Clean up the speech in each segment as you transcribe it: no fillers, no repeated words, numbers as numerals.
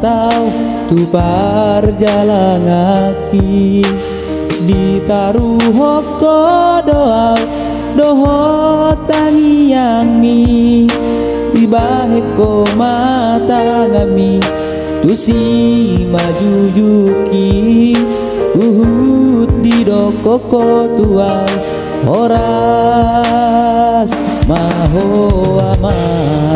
tau tu parjalangaki ditaruh hoko doa doho tangiami ibaheko mata ngami tu si majujuki uhud di dokoko tua horas maho aman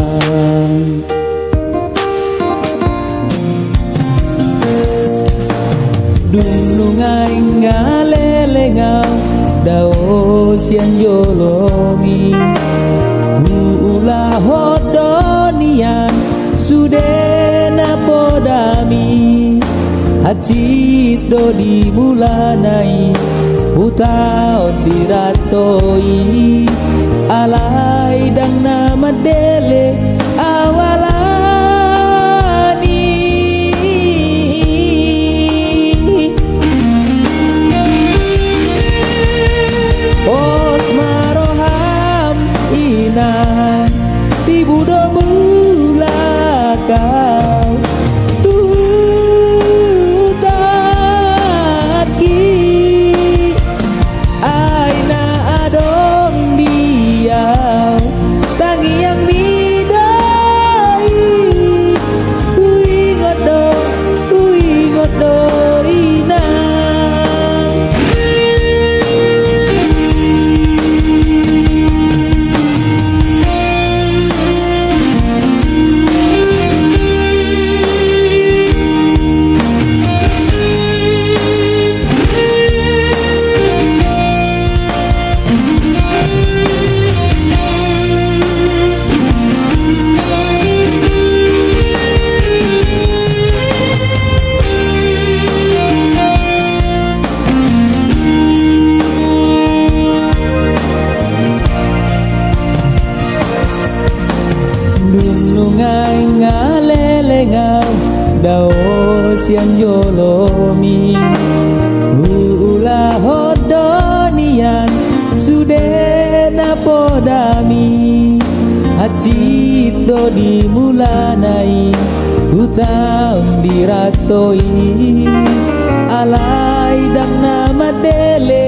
dunungai ngalelengau dao sian yolomi ulah hodonian sudena podami hacit do dimulanai utao diratoi alai dan nama dele awalani osmaroham ina tibudo mulakau tutaki aina adong diau tangi yang midai uingodo ina dunungai ngalelengau dao sian yolomi ulah hodonian sudena podami hacit do dimulanai utang diratoi alai dan nama dele